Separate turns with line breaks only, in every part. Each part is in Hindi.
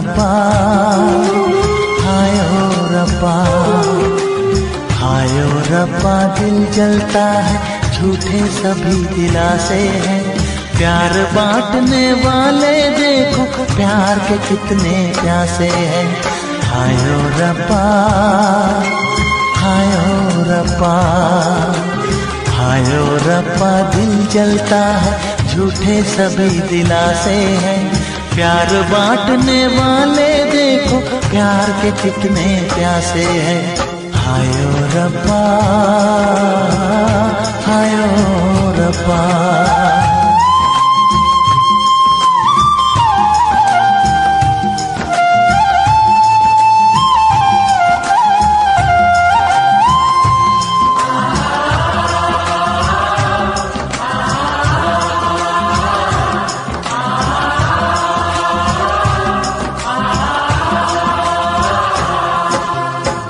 रब्बा, हाय ओ रब्बा, हाय ओ रब्बा। दिल जलता है, झूठे सभी दिलासे हैं, प्यार बांटने वाले देखो प्यार के कितने प्यासे हैं। हाय ओ रब्बा, हाय ओ रब्बा, हाय ओ रब्बा। दिल जलता है, झूठे सभी दिलासे हैं, प्यार बांटने वाले देखो प्यार के कितने प्यासे हैं। हाय ओ रब्बा, हाय ओ रब्बा।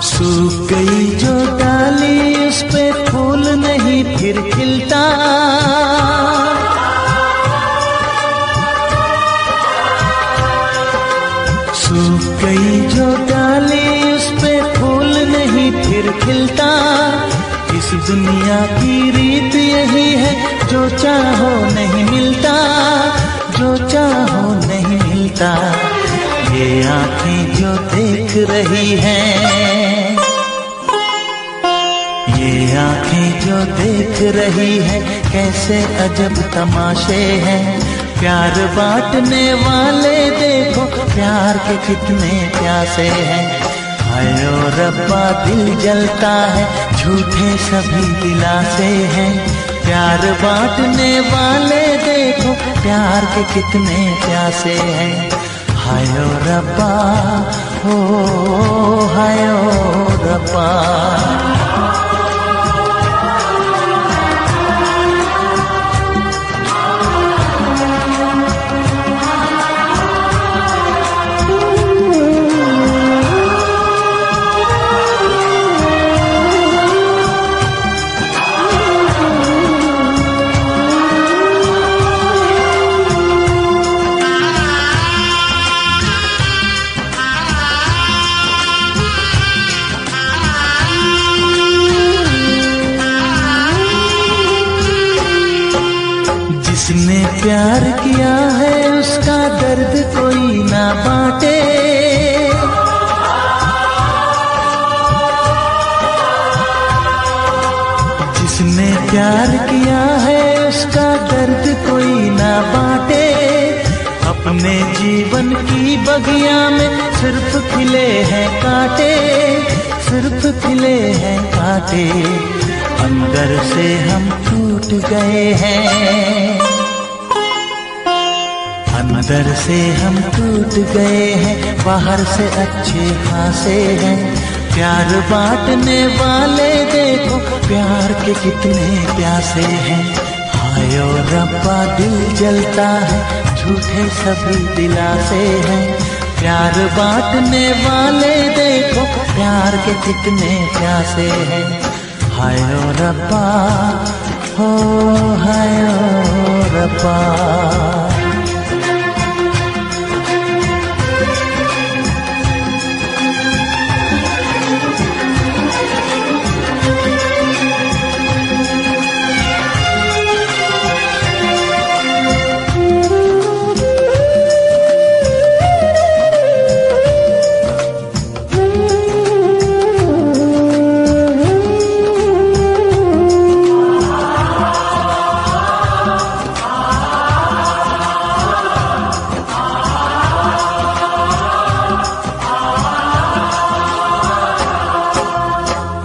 सूख गई जो डाली उस पे फूल नहीं फिर खिलता, सूख गई जो डाली उस पे फूल नहीं फिर खिलता। इस दुनिया की रीत यही है, जो चाहो नहीं मिलता, जो चाहो नहीं मिलता। ये आँखें जो देख रही हैं, ये आँखें जो देख रही है, कैसे अजब तमाशे हैं। प्यार बांटने वाले देखो प्यार के कितने प्यासे हैं। हाय ओ रब्बा, दिल जलता है, झूठे सभी दिलासे हैं, प्यार बांटने वाले देखो प्यार के कितने प्यासे हैं। हाय ओ रब्बा, हो हाय ओ रब्बा। जिसने प्यार किया है उसका दर्द कोई ना बांटे, जिसने प्यार किया है उसका दर्द कोई ना बांटे। अपने जीवन की बगिया में सिर्फ खिले हैं कांटे, सिर्फ खिले हैं कांटे। अंदर से हम टूट गए हैं, अंदर से हम टूट गए हैं, बाहर से अच्छे खासे हैं। प्यार बांटने वाले देखो प्यार के कितने प्यासे हैं। हाय ओ रब्बा, दिल जलता है, झूठे सभी दिलासे हैं, प्यार बांटने वाले देखो प्यार के कितने प्यासे हैं। हाय ओ रब्बा, हो हाय ओ रब्बा।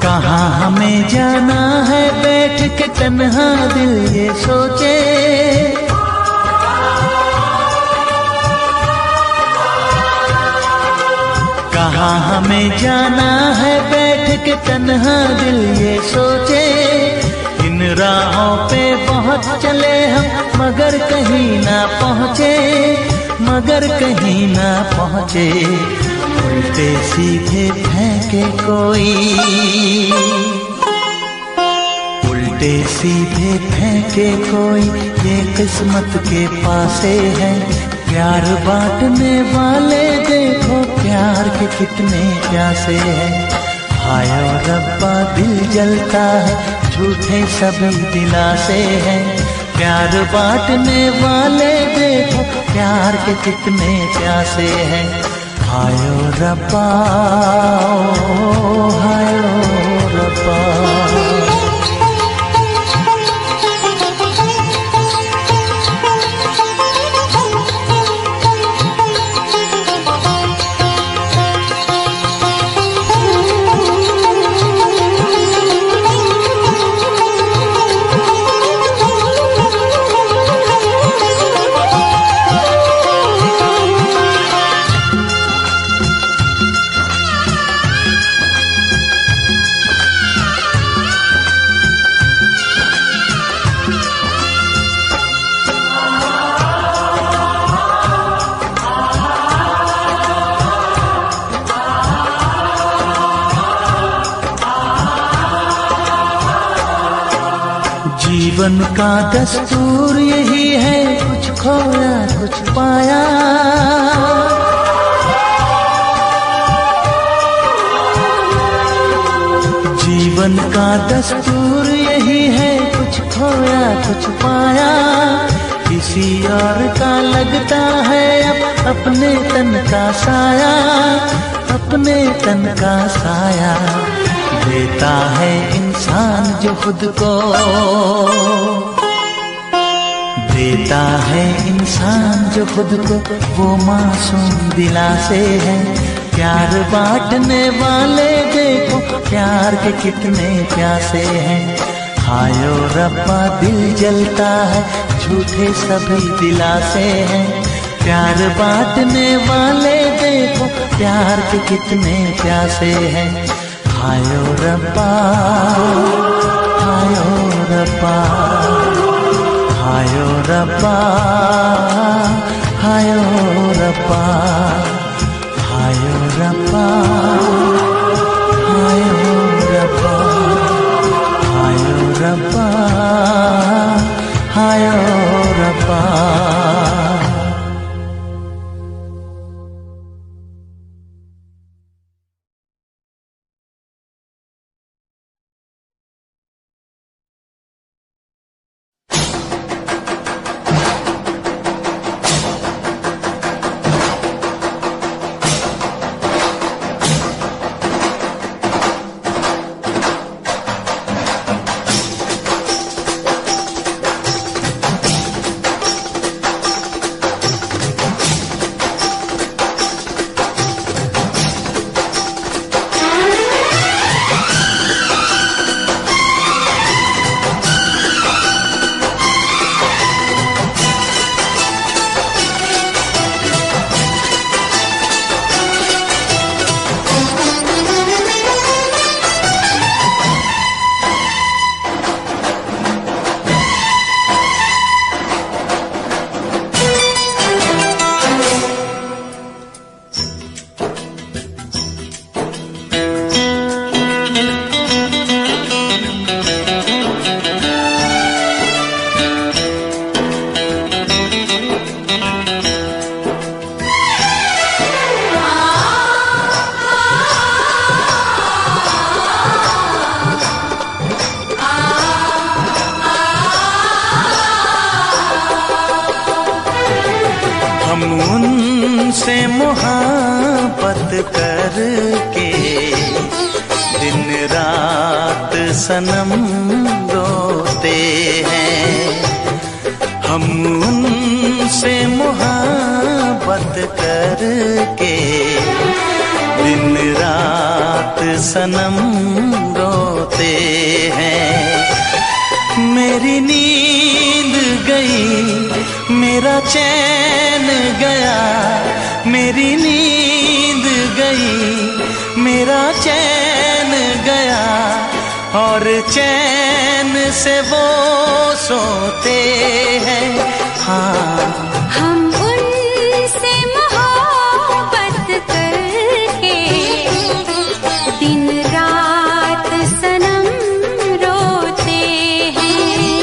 कहाँ हमें जाना है बैठ के तन्हा दिल ये सोचे, कहाँ हमें जाना है बैठ के तन्हा दिल ये सोचे। इन राहों पे बहुत चले हम मगर कहीं ना पहुँचे, मगर कहीं ना पहुँचे। उल्टे सीधे फेंके कोई, उल्टे सीधे फेंके कोई, ये किस्मत के पासे है। प्यार बांटने वाले देखो के कितने प्यासे हैं। हाय ओ रब्बा दिल जलता है, झूठे सभी दिलासे हैं। प्यार बांटने वाले देखो, प्यार के कितने प्यासे हैं। हाय ओ रब्बा, हाय ओ रब्बा। जीवन का दस्तूर यही है, कुछ खोया कुछ पाया। जीवन का दस्तूर यही है, कुछ खोया कुछ पाया। किसी और का लगता है अब अपने तन का साया, अपने तन का साया। देता है इंसान जो खुद को, देता है इंसान जो खुद को, वो मासूम दिलासे है। प्यार बांटने वाले देखो, प्यार के कितने प्यासे हैं। हाय ओ रब्बा दिल जलता है, झूठे सभी दिलासे हैं। प्यार बांटने वाले देखो, प्यार के कितने प्यासे हैं। हाय ओ रब्बा, हाय ओ रब्बा, हाय ओ रब्बा, हाय ओ रब्बा, हाय ओ रब्बा, हाय ओ रब्बा, हाय ओ रब्बा, हाय ओ रब्बा। उनसे मोहब्बत करके दिन रात सनम रोते हैं। हम उनसे मोहब्बत करके दिन रात सनम रोते हैं। मेरी नींद गई, मेरा चैन गया, मेरी नींद गई, मेरा चैन गया, और चैन से वो सोते हैं। हाँ,
हम उनसे मोहब्बत करके दिन रात सनम रोते हैं।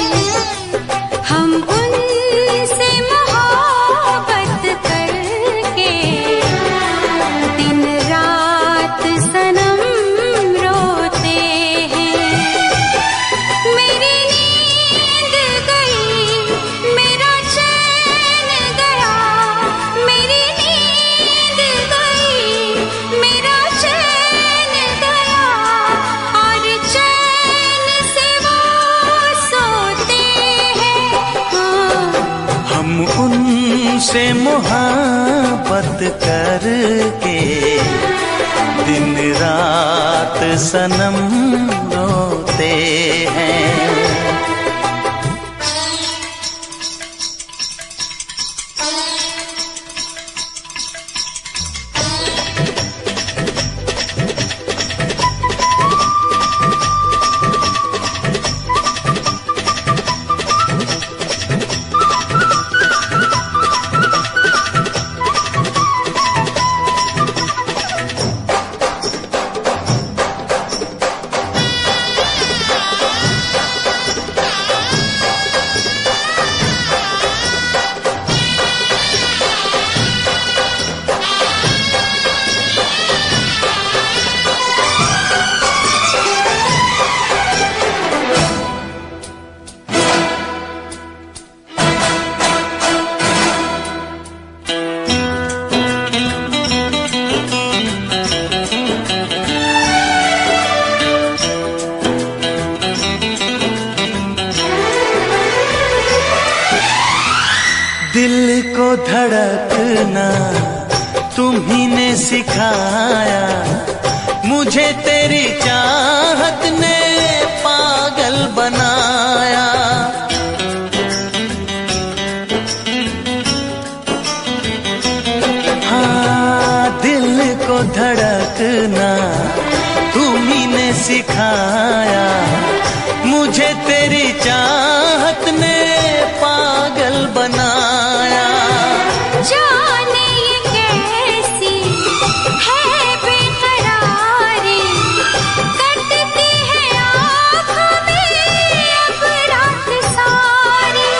हम उनसे मोहब्बत करके दिन रात
तुमसे मोहब्बत करके दिन रात सनम रोते हैं। दिल को धड़कना तुम्ही ने सिखाया, मुझे तेरी चाहत ने पागल बनाया। हाँ, दिल को धड़कना तुम्ही ने सिखाया, मुझे तेरी चाहत ने पागल बनाया।
जाने ये कैसी है बेकरारी, कटती है आँखों में अब रात सारी,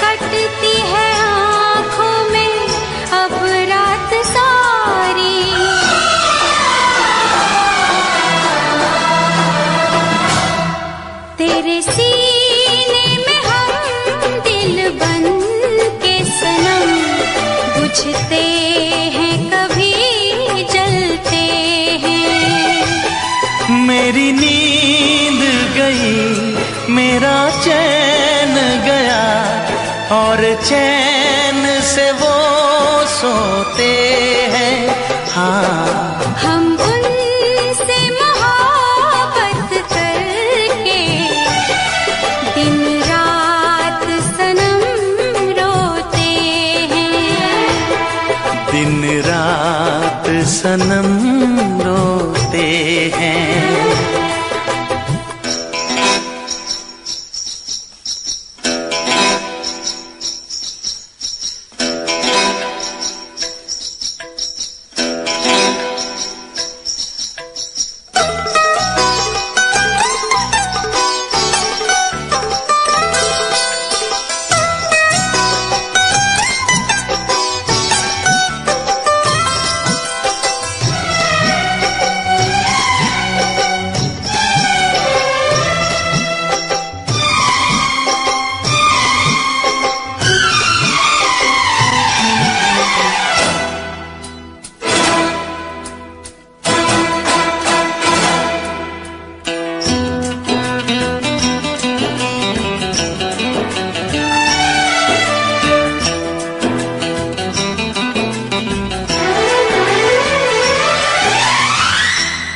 कटती है आँखों में अब रात सारी। तेरे सीने में हम दिल बन के सनम, बुझते हैं कभी जलते हैं।
मेरी नींद गई, मेरा चैन गया, और चैन से वो सोते हैं। हाँ,
हम उनसे मोहब्बत करके दिन रात सनम रोते हैं।
दिन रात सनम रोते हैं।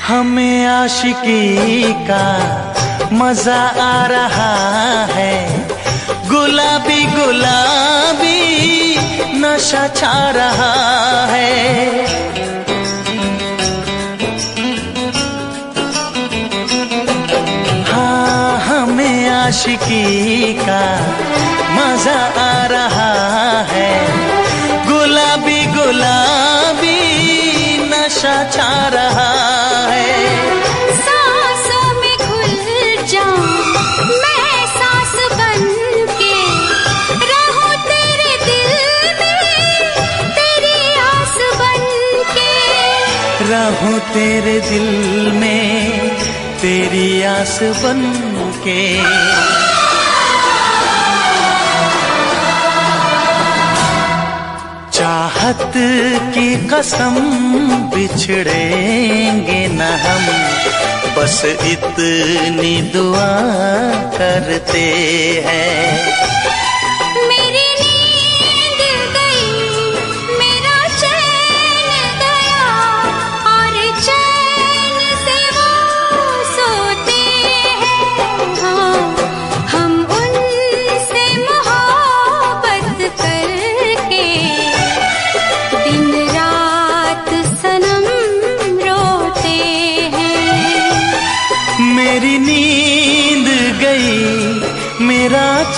हमें आशिकी का मजा आ रहा है, गुलाबी गुलाबी नशा छा रहा है। हाँ, हमें आशिकी का मजा आ रहा है, गुलाबी गुलाबी नशा छा रहा है।
सांसों में घुल जाऊं मैं सांस बन के, रहूं तेरे दिल में तेरी आस बन के।
रहूं तेरे दिल में तेरी आस बन के। चाहत की कसम बिछड़ेंगे न हम, बस इतनी दुआ करते हैं।
मेरी नींद गई,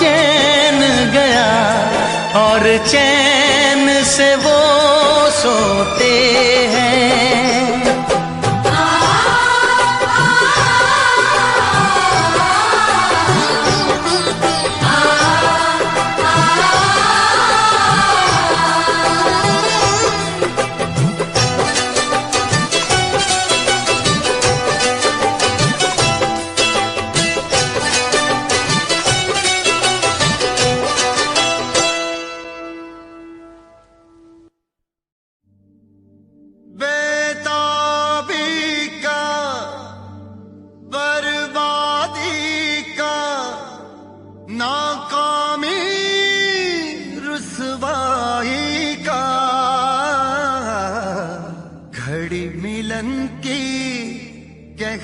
चैन गया और चैन से वो सोते हैं।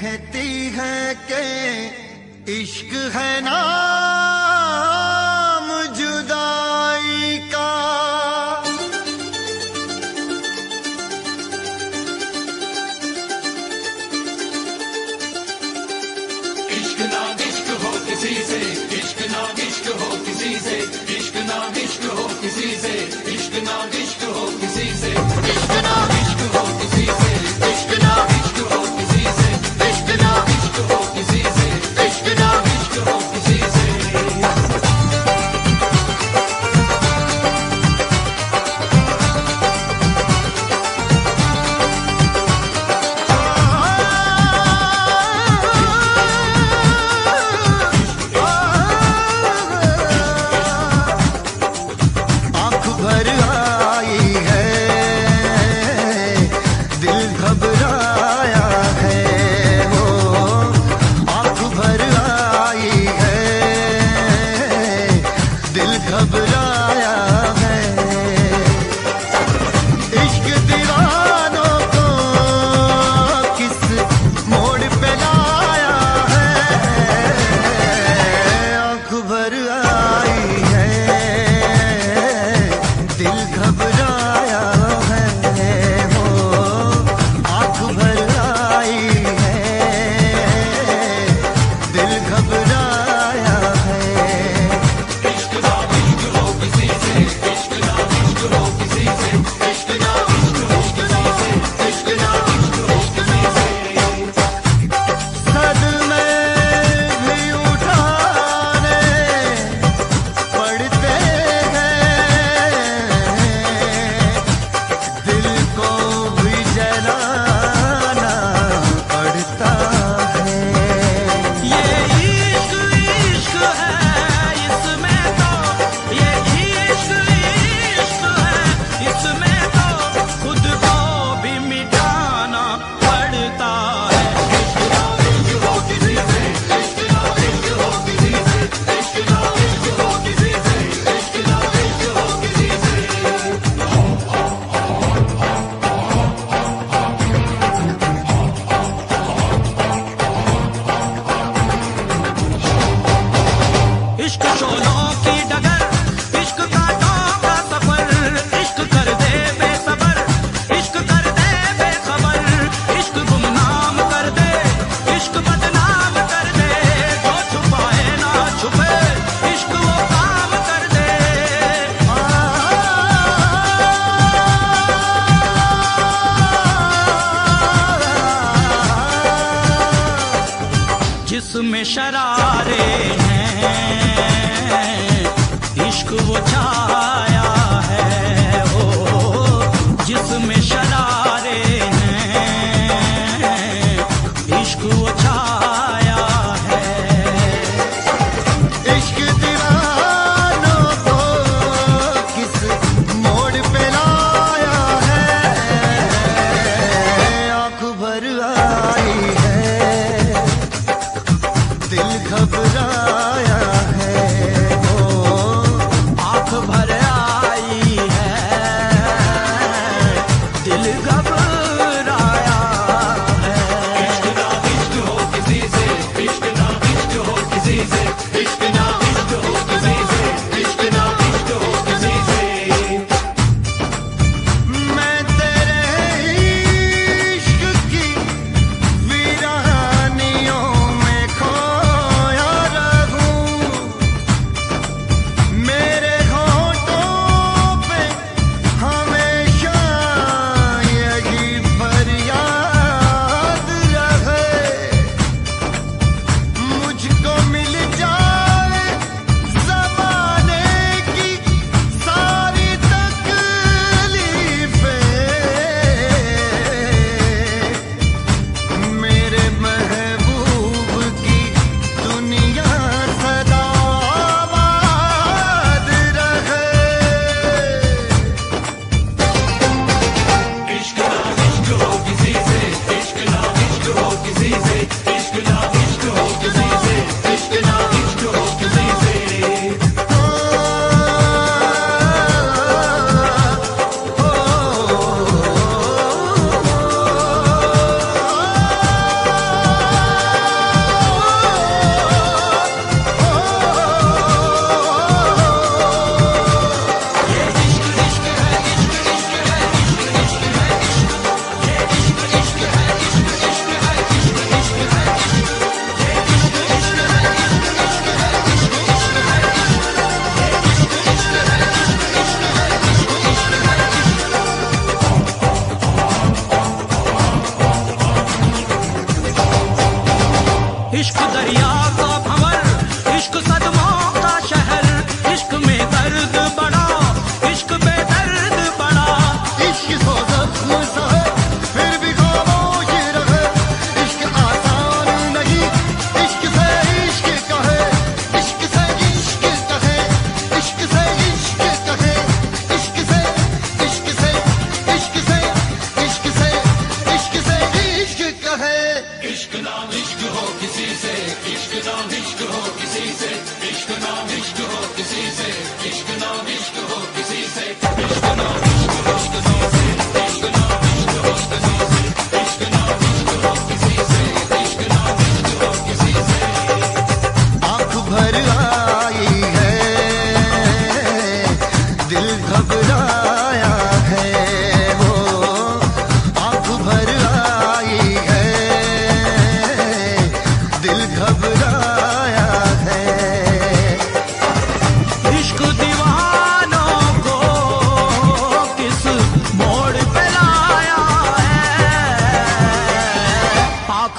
कहती है कि इश्क है नाम जुदाई का।
इश्क ना इश्क हो किसी से, इश्क ना इश्क हो किसी से, इश्क ना इश्क हो किसी से, इश्क ना इश्क हो किसी से, इश्क ना इश्क हो किसी से, इश्क ना इश्क हो किसी से, इश्क ना इश्क हो किसी से, इश्क ना इश्क हो किसी से।
आँख भर आई है, दिल घबराया है, वो आँख भर आई है, दिल घबराया है। इश्क दीवानों को किस मोड़ पे लाया है, आँख भर आई है, दिल घबराया है, वो आँख भर आई है, दिल घबराया है।
इश्क ना इश्क हो किसी से, इश्क ना इश्क हो किसी से, इश्क ना इश्क हो किसी से, इश्क ना इश्क हो किसी से।
सदमे भी उठाने पड़ते हैं, दिल को भी जलाना पड़ता है।
ये इश्क इश्क है इसमें तो, ये इश्क इश्क है इसमें तो, खुद को भी मिटाना पड़ता है।
इश्क ना इश्क हो किसी से, इश्क ना इश्क हो किसी से, इश्क ना इश्क हो किसी से, इश्क ना इश्क हो किसी से।
इश्क शोलों की डगर, इश्क कांटों का सफर, इश्क कर दे बेसबर, इश्क कर दे बेखबर, इश्क गुमनाम कर दे, इश्क बदनाम कर दे, जो छुपाए ना छुपे, इश्क वो काम कर दे। जिसमें शरारे हैं, इश्क वो छाया है, ओ जिसमें शरारे हैं, इश्क वो छाया है।
इश्क दीवानों को किस मोड़ पे लाया है, आँख भर आई है, दिल घबराया है, वो
आँख भर आई है, दिल घबराया है।
इश्क ना इश्क हो किसी से, इश्क ना इश्क हो किसी से, इश्क ना इश्क हो किसी से, इश्क ना इश्क हो किसी से।
मैं तेरे इश्क की वीरानियों में खोया रहूं,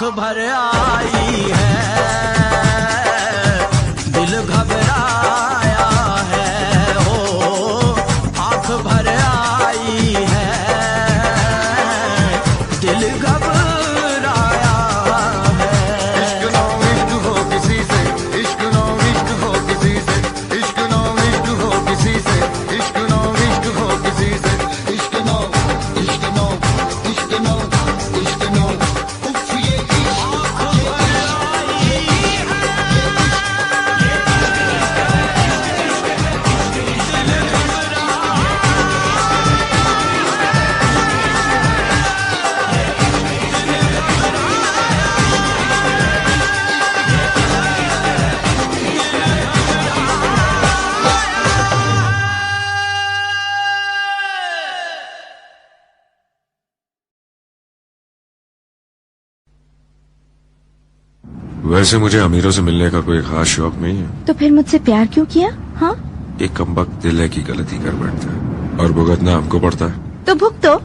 आंख भर आई है, दिल घबराया है हो, आंख भर आई है, दिल घबराया है।
इश्क नो इश्क हो किसी से, इश्क नो इश्क हो किसी से, इश्क नो इश्क हो किसी से, इश्क नो इश्क हो किसी से, इश्क नो इश्क नो इश्क नो इश्क नो उफ ये
वैसे मुझे अमीरों से मिलने का कोई खास शौक नहीं है।
तो फिर मुझसे प्यार क्यों किया? हाँ,
एक कमबख्त दिल है की गलती कर बैठता है और भुगतना हमको पड़ता है।
तो भुगतो।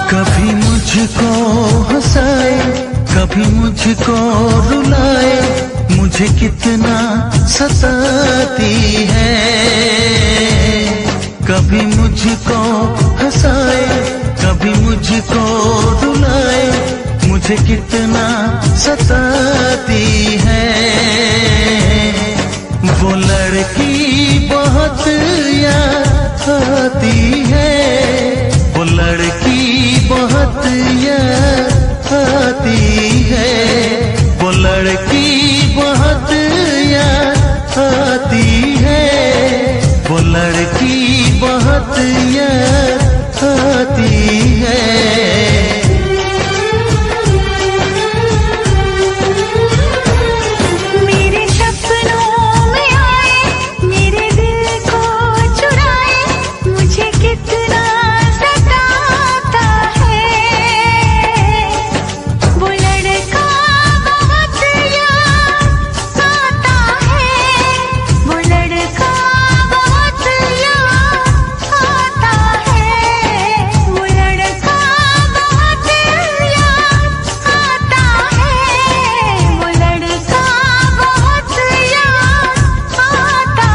कभी मुझको हंसाए, कभी मुझको रुलाए, मुझे कितना सताती है। कभी मुझको हंसाए, कभी मुझको रुलाए, मुझे कितना सताती है। वो लड़की बहुत याद आती है, वो लड़की बहुत याद आती है, वो लड़की बहुत याद आती है, वो लड़की बहुत याद आती है।
मेरे सपनों में आए, मेरे दिल को चुराए, मुझे कितना सताता है। वो लड़का बहुत याद आता है, वो लड़का बहुत याद आता है, वो लड़का बहुत याद आता है, वो लड़का बहुत याद आता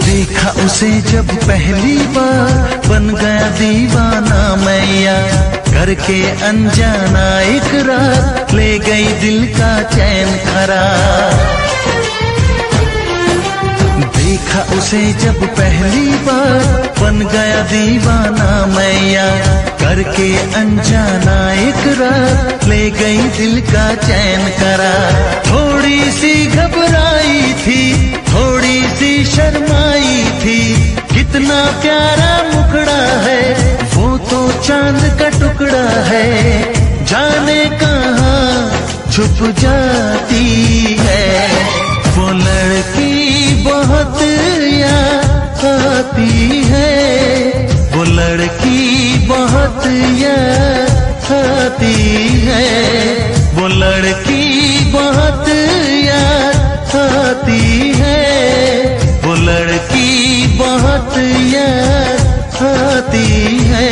देखा उसे जब पहली बार, बन गया दीवाना मैया, करके अनजाना इकरार, ले गई दिल का चैन करार। देखा उसे जब पहली बार, बन गया दीवाना मैया, करके अनजाना इकरार, ले गई दिल का चैन करार। थोड़ी सी घबराई थी, थोड़ी सी शर्माई थी, कितना प्यारा मुखड़ा है, वो तो चांद का टुकड़ा है, जाने कहाँ छुप जाती है। वो लड़की बहुत याद आती है, वो लड़की बहुत याद आती है, वो लड़की बहुत याद आती है, वो लड़की बहुत याद आती है।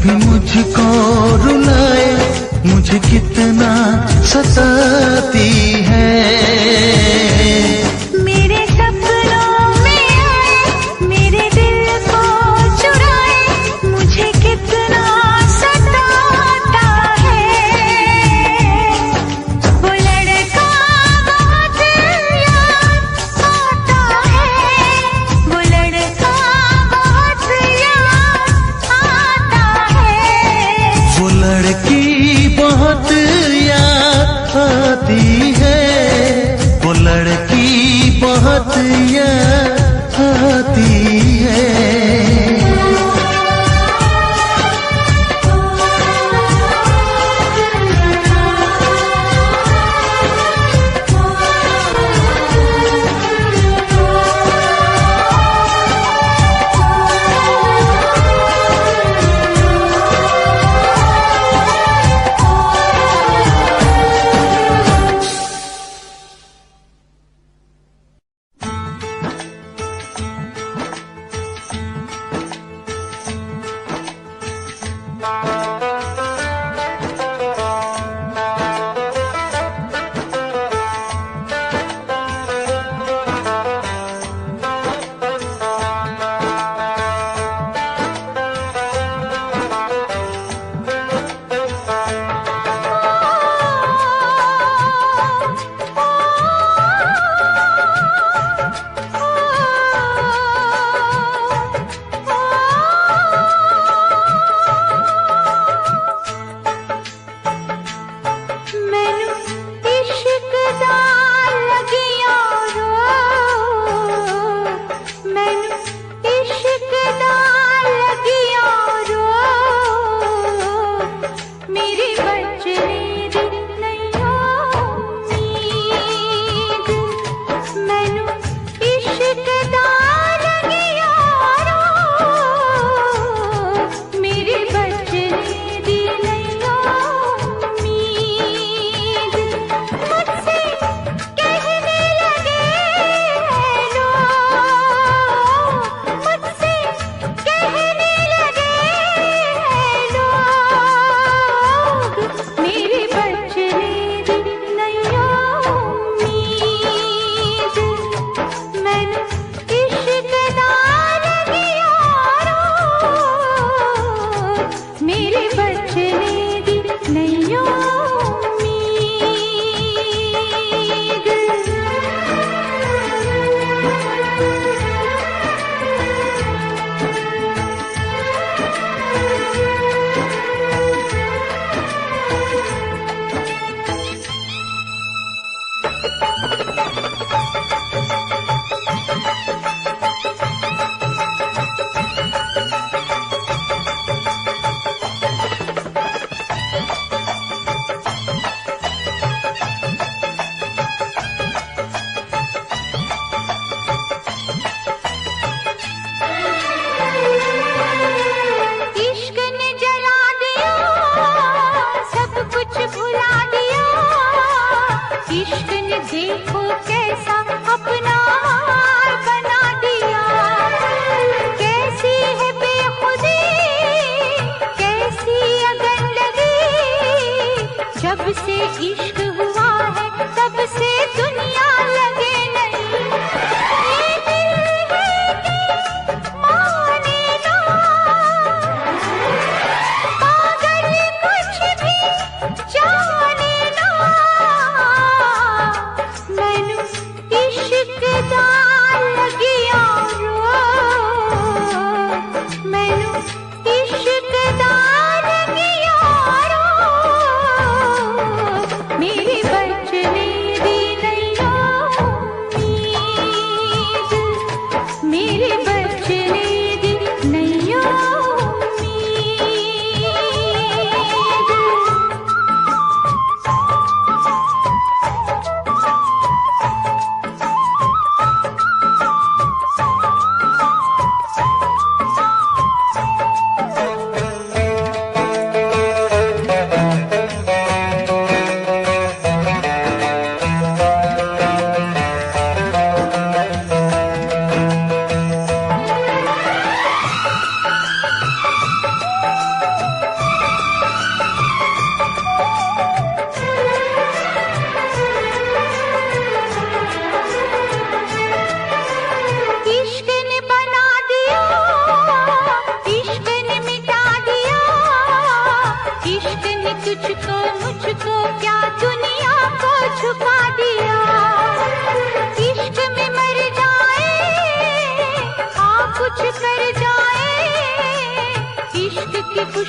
कभी मुझको रुलाए, मुझे कितना सताती है।
मेरे सपनों में आए, मेरे दिल को चुराए, मुझे कितना सताता है। वो लड़का बहुत याद आता है, वो लड़का बहुत याद आता है।
वो लड़की बहुत याद आती है, वो लड़की बहुत याद आती है।
मेरी बचने दी नैया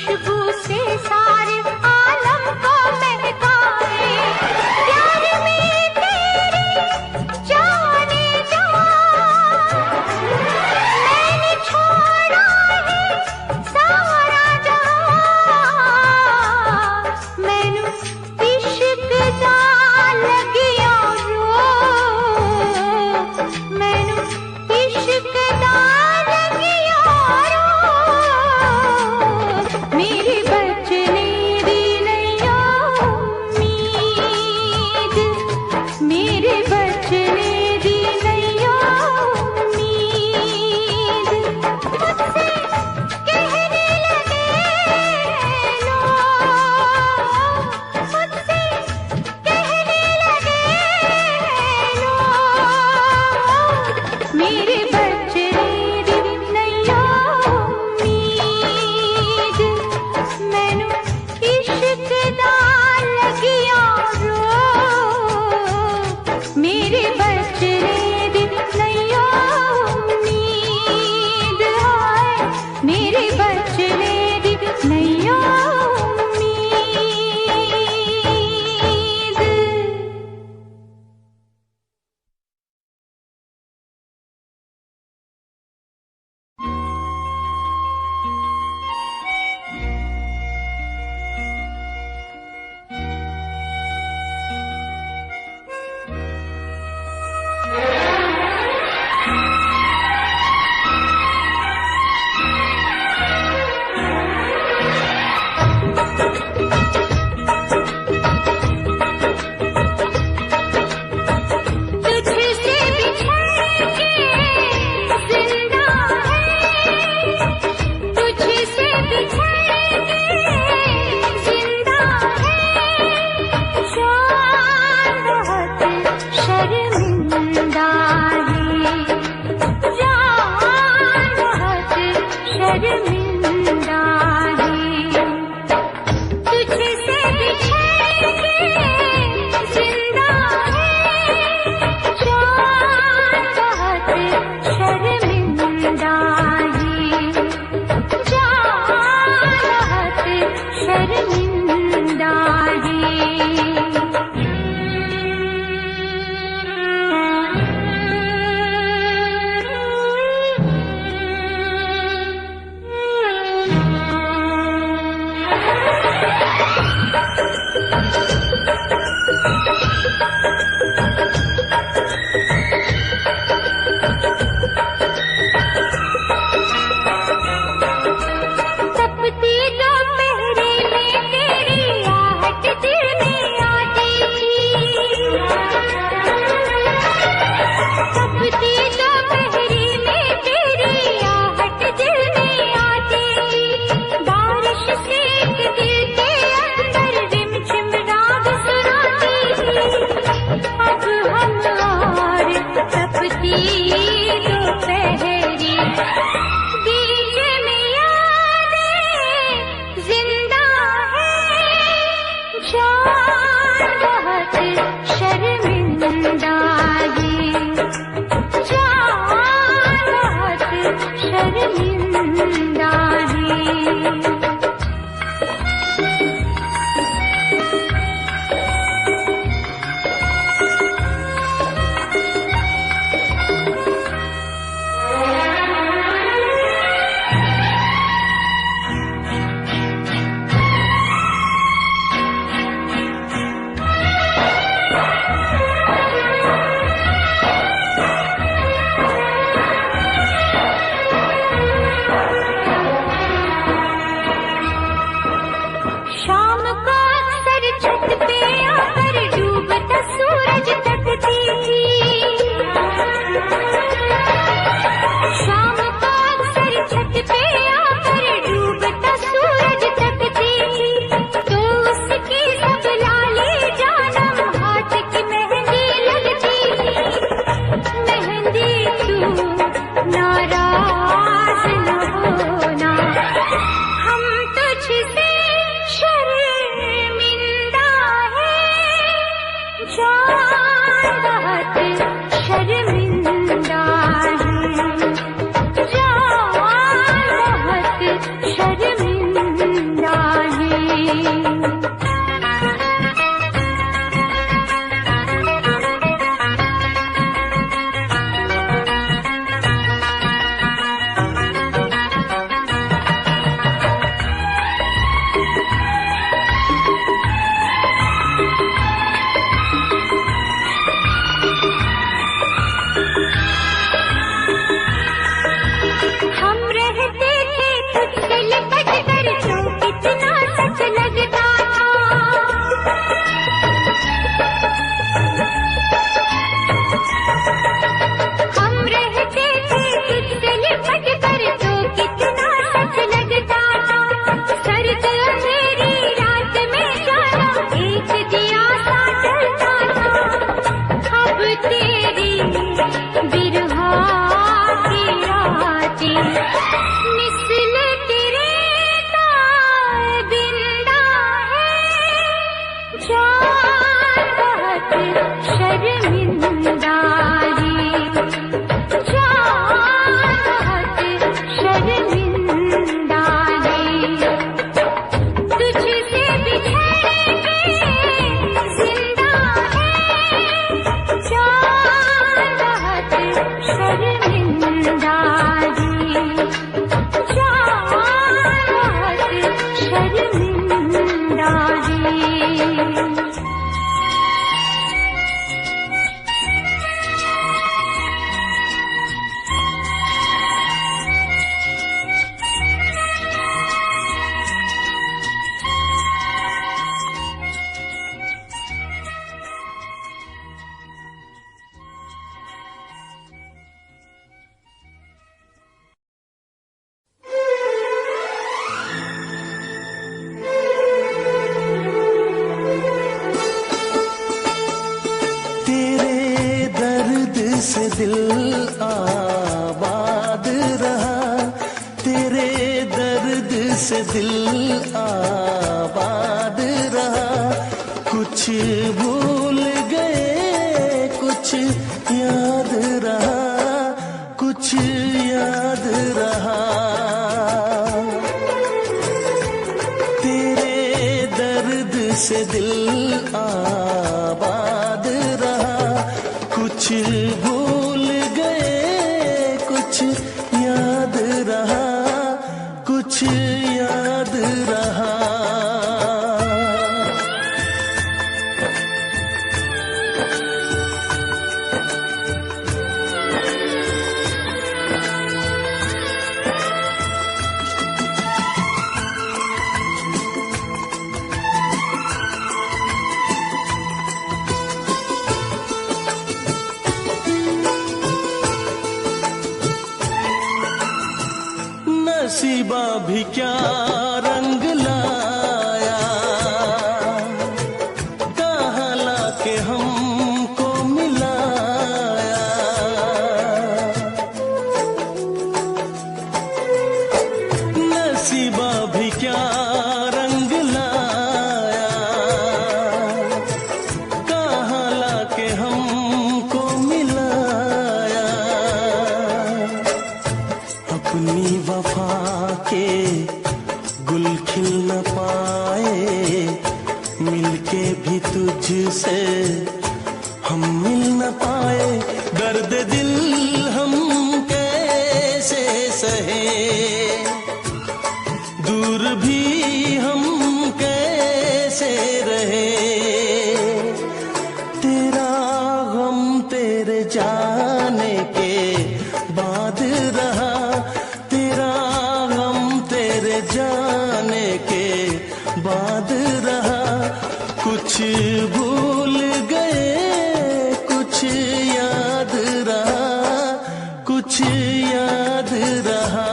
खुशबू से सारे आलम को महकाए। प्यार में तेरे जाने जा, मैंने छोड़ा है सारा जहां। मैनू इश्क दा लगिया रो, मैनू इश्क दा लगिया रो। मेरे बचने दी नैया उम्मीद, मेरे बचने दी नैया उम्मीद। मुझसे कहने लगे लोग, मुझसे कहने लगे लोग, मेरे बचने दी नैया उम्मीद। मैनू इश्क दा लगिया रो, मेरे बचने दी नैया उम्मीद। हाय मेरे बचने दी नैया उम्मीद। तुझसे बिछड़ के जिंदा है, तुझसे बिछड़ के जिंदा है। जान बहुत शर्मिंदा है, जान बहुत शर्मिंदा है। तुझसे बिछड़ के जिंदा है, जान बहुत शर्मिंदा है, जान बहुत शर्मिंदा तपती दोपहरी में तेरी आहट दिल में आती थी। तपती दोपहरी में तेरी आहट दिल में आती थी। बारिश से एक दिल के अंदर रिमझिम राग सुनाती थी।
से दिल आबाद रहा, तेरे दर्द से दिल आबाद रहा। कुछ भूल गए कुछ याद रहा, कुछ याद रहा। तेरे दर्द से दिल आबाद रहा, कुछ भूल गए कुछ याद रहा, कुछ याद रहा। नसीबा भी क्या रंग लाया, कहाँ लाके हमको मिलाया। नसीबा भी क्या रंग लाया, कहाँ लाके हमको मिलाया। अपनी वफा के गुल खिल न पाए, मिलके भी तुझसे हम मिल न पाए। दर्द दिल हम कैसे सहे, दूर भी हम कैसे रहे। तेरा गम तेरे जाने के बाद रहा, जाने के बाद रहा। कुछ भूल गए कुछ याद रहा, कुछ याद रहा।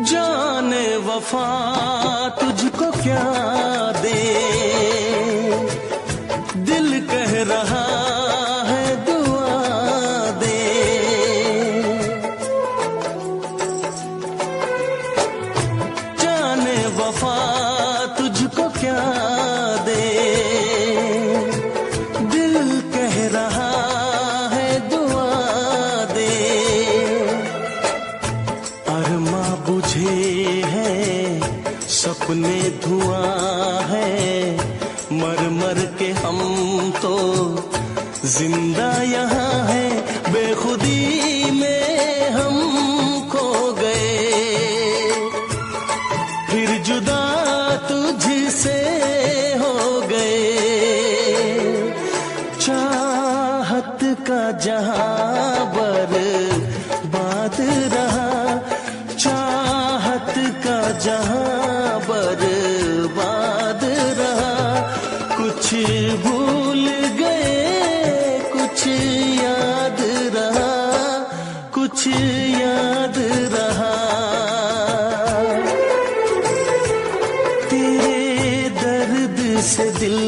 जाने वफा तुझको क्या दे, दिल कह रहा है दुआ दे। जाने वफा तुझको क्या दे, दिल कह रहा है दुआ दे। अरमा बुझे हैं सपने धुआं है, मर मर के हम तो जिंदा यहाँ है। बेखुदी में हम खो गए, फिर जुदा तुझसे हो गए। चाहत का जहां बर्बाद रहा, चाहत का जहां बर्बाद रहा। भूल गए कुछ याद रहा, कुछ याद रहा। तेरे दर्द से दिल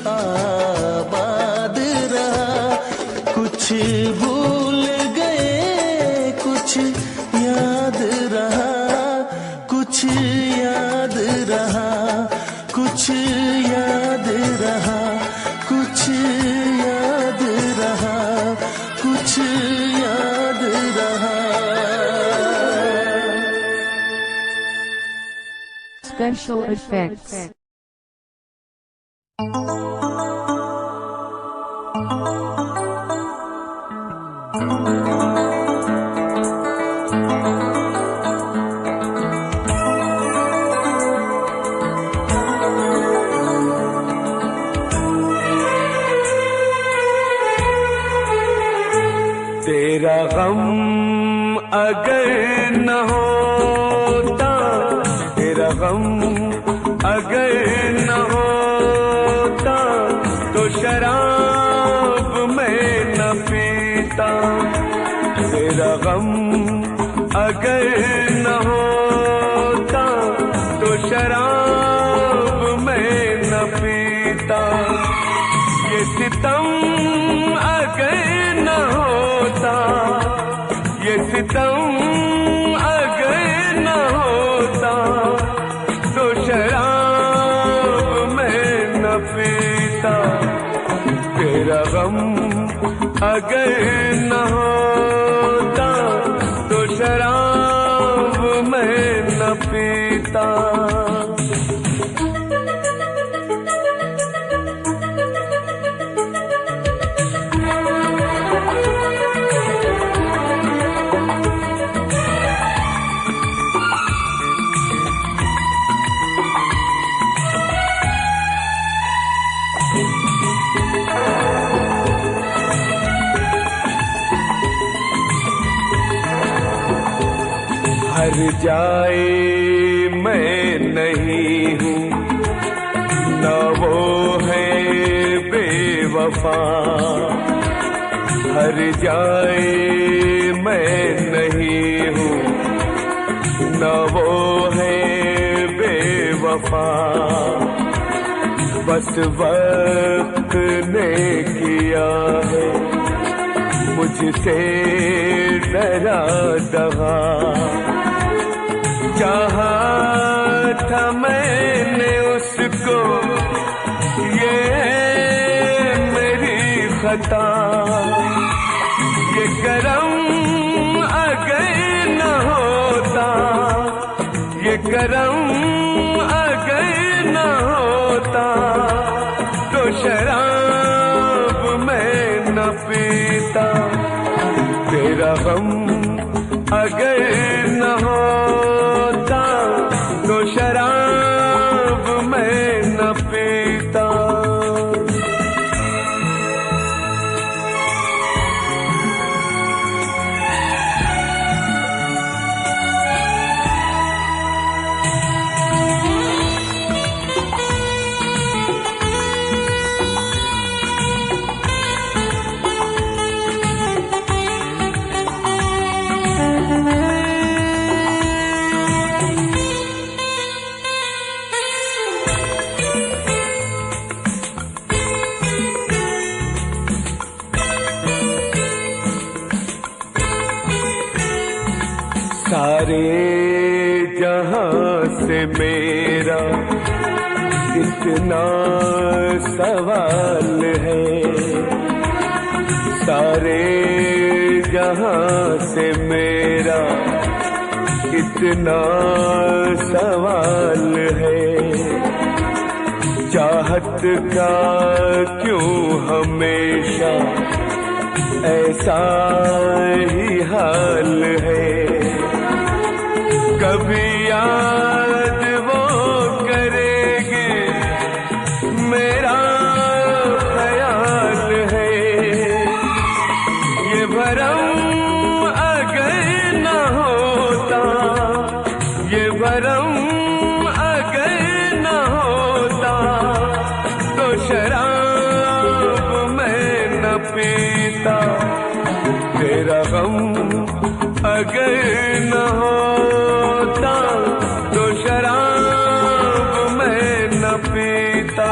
आबाद रहा, कुछ भूल गए कुछ याद रहा, कुछ याद रहा, कुछ याद रहा, कुछ याद रहा, कुछ याद रहा।
Special effects.
तेरा गम अगर न होता, तेरा गम अगर न होता, तो शराब मैं न पीता। तेरा गम अगर न होता, तो शराब मैं न पीता। ये सितम अगर न होता, ये सितम अगर न होता, तो शराब मैं न पीता। तेरा गम अगर न होता, तो शराब मैं न पीता। हर जाए मैं नहीं हूँ, न वो है बेवफा। हर जाए मैं नहीं हूँ, न वो है बेवफा। बस वक्त ने किया है मुझसे डरा दगा। चाहा था मैंने उसको, ये मेरी खता। ये करम अगर न होता, ये करम अगर न होता, तो शराब मैं न पीता। तेरा गम अगर न होता, तो शराब मैं न पीता। सारे जहां से मेरा इतना सवाल है। सारे जहां से मेरा इतना सवाल है। चाहत का क्यों हमेशा ऐसा ही हाल है। कभी याद वो करेंगे मेरा ख्याल है। ये भरम अगर न होता, ये भरम अगर न होता, तो शराब पीता, तेरा गम अगर न होता तो शराब मैं न पीता।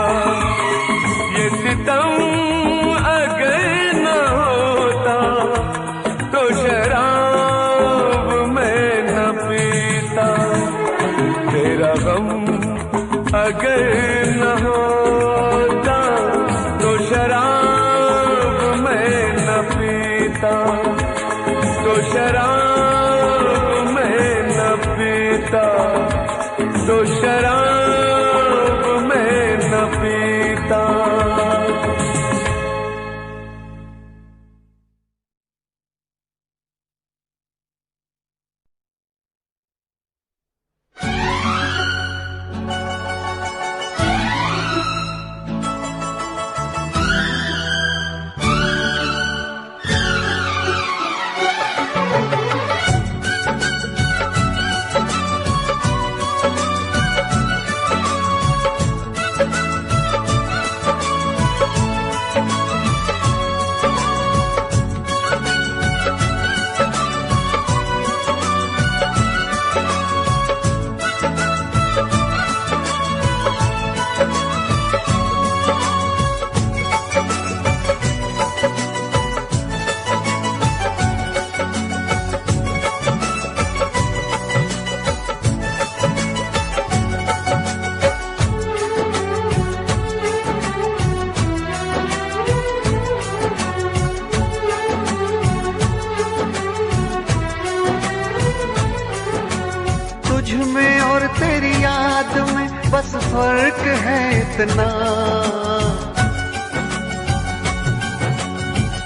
ये सितम अगर न होता तो शराब मैं न पीता, तेरा गम अगर न होता तो शराब मैं न पीता, तो शराब मैं न पीता, तो शराब मैं न पीता। बस फर्क है इतना,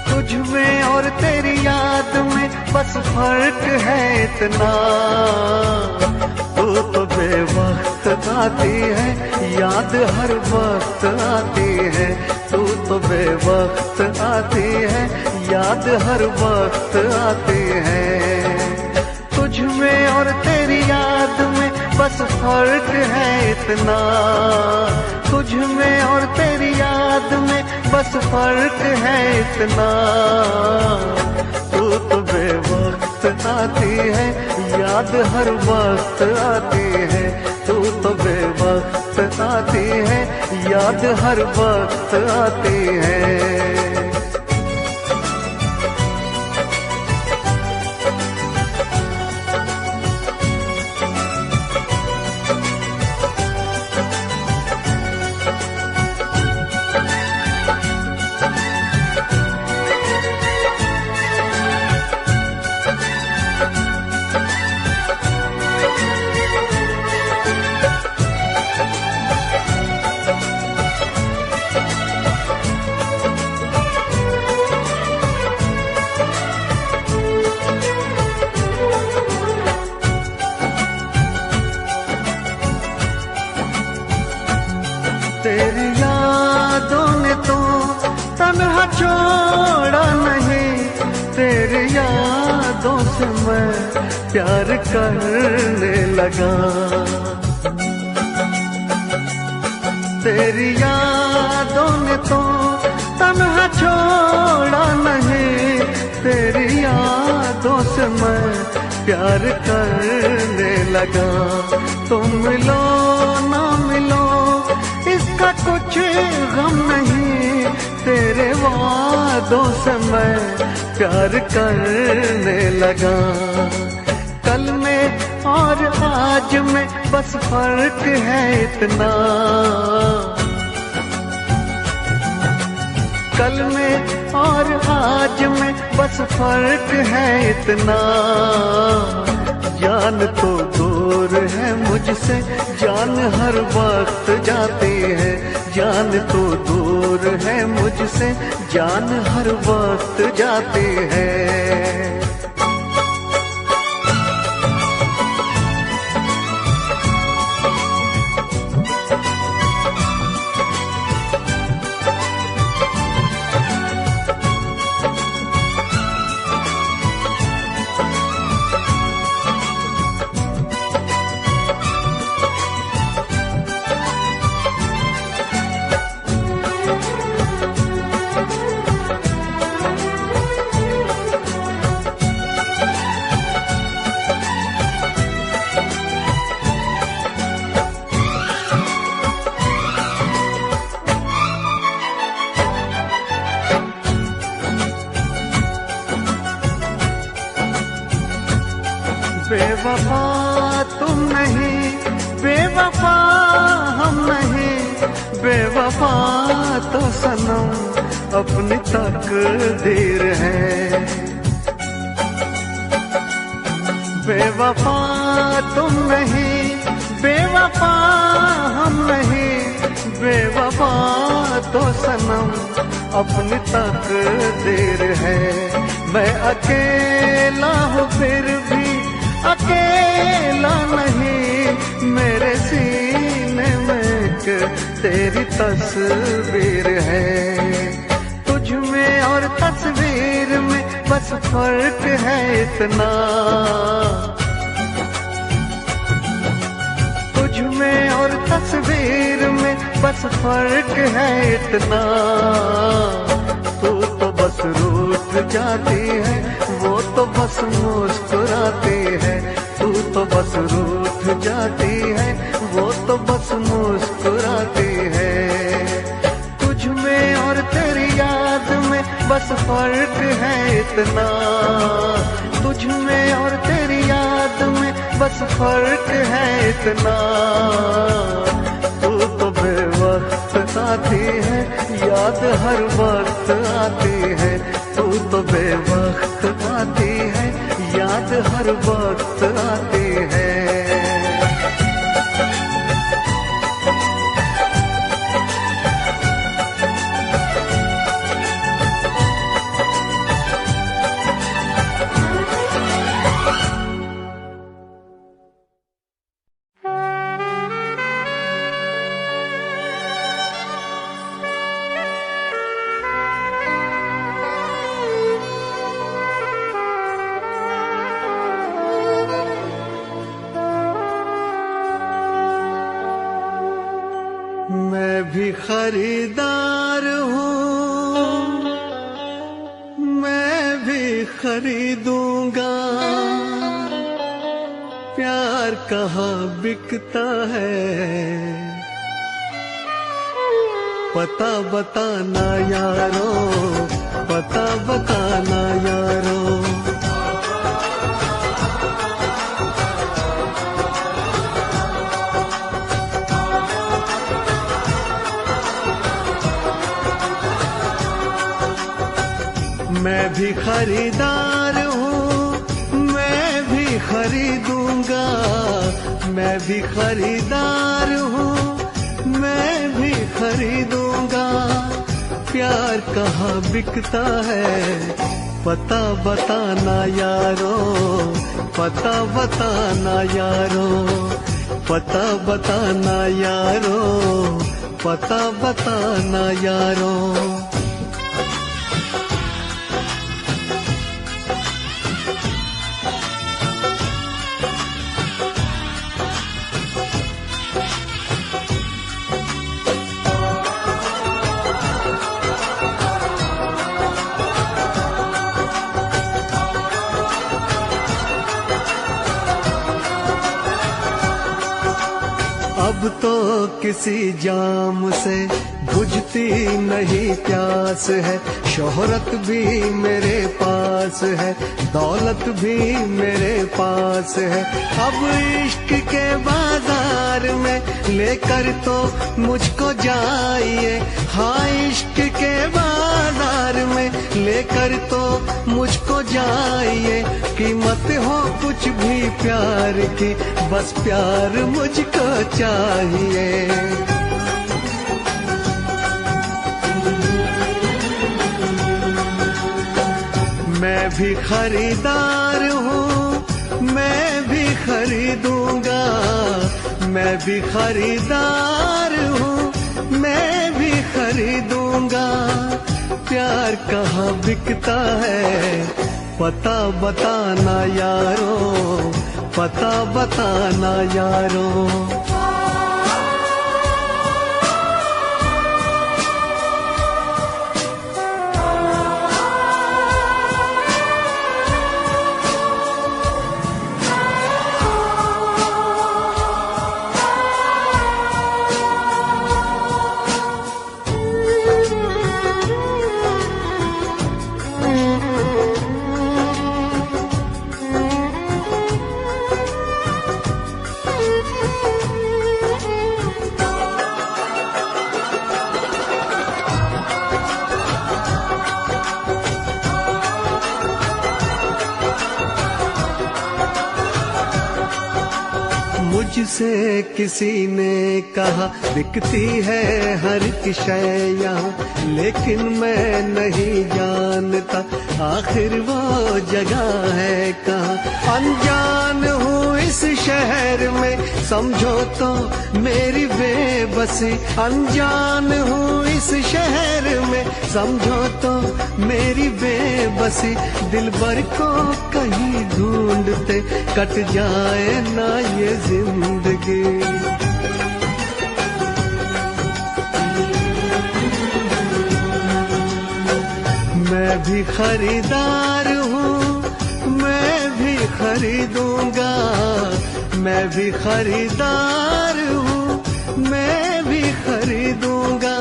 तुझ में और तेरी याद में बस फर्क है इतना। तू तो बेवक्त आती है, याद हर वक्त आती है। तू तो बेवक्त आती है, याद हर वक्त आती है। तुझ में और तेरी याद में बस फर्क है इतना, तुझ में और तेरी याद में बस फर्क है इतना। तू तो बेवक्त आती है, याद हर वक्त आती है। तू तो बेवक्त आती है, याद हर वक्त आती है। तेरी यादों ने तो तन्हा छोड़ा नहीं, तेरी यादों से मैं प्यार करने लगा। तेरी यादों ने तो तन्हा छोड़ा नहीं, तेरी यादों से मैं प्यार करने लगा। तुम मिलो ना मिलो इसका कुछ गम नहीं, तेरे वादों से मैं प्यार करने लगा। कल में और आज में बस फर्क है इतना, कल में और आज में बस फर्क है इतना। जान तो दूर है मुझसे, जान हर वक्त जाती है। जान तो दूर है मुझसे, जान हर वक्त जाती है। बेवफा तुम नहीं, बेवफा हम नहीं, बेवफा तो सनम अपनी तकदीर है। बेवफा तुम नहीं, बेवफा हम नहीं, बेवफा तो सनम अपनी तकदीर है। मैं अकेला हूँ फिर भी अकेला नहीं, मेरे सीने में एक तेरी तस्वीर है। तुझ में और तस्वीर में बस फर्क है इतना, तुझ में और तस्वीर में बस फर्क है इतना। तू तो बस रूठ जाती है, वो तो बस मुस्कुराती है। तू तो बस रूठ जाती है, वो तो बस मुस्कुराती है। तुझ में और तेरी याद में बस फर्क है इतना, तुझ में और तेरी याद में बस फर्क है इतना। तू तो बेवक्त आती है, याद हर वक्त आती है। तू तो बेवक्त आती है, याद हर वक्त आती है। मैं भी खरीदार हूँ, मैं भी खरीदूंगा। प्यार कहाँ बिकता है, पता बताना यारो, पता बताना यारो। मैं भी खरीदार हूँ, मैं भी खरीदूंगा। मैं भी खरीदार हूँ, मैं भी खरीदूंगा। प्यार कहाँ बिकता है, पता बताना यारो, पता बताना यारो, पता बताना यारो, पता बताना यारो। अब तो किसी जाम से बुझती नहीं प्यास है। शोहरत भी मेरे पास है, दौलत भी मेरे पास है। अब इश्क के बाजार में लेकर तो मुझको जाइए। हाँ, इश्क के बाजार में लेकर तो मुझको जाइए। कीमत हो कुछ भी प्यार की, बस प्यार मुझको चाहिए। मैं भी खरीदार हूँ, मैं भी खरीदूंगा। मैं भी खरीदार हूँ, मैं भी खरीदूंगा। प्यार कहाँ बिकता है, पता बताना यारो, पता बताना यारो। मुझसे किसी ने कहा बिकती है हर की शय यहाँ, लेकिन मैं नहीं जानता आखिर वो जगह है कहाँ। अनजान हूँ इस शहर में समझो तो मेरी बेबसी, अनजान हूँ इस शहर में समझो तो मेरी बेबसी। दिलबर को कहीं ढूंढते कट जाए ना ये जिंदगी। मैं भी खरीदार हूँ, मैं भी खरीदूंगा, मैं भी खरीदार हूँ, मैं भी खरीदूंगा।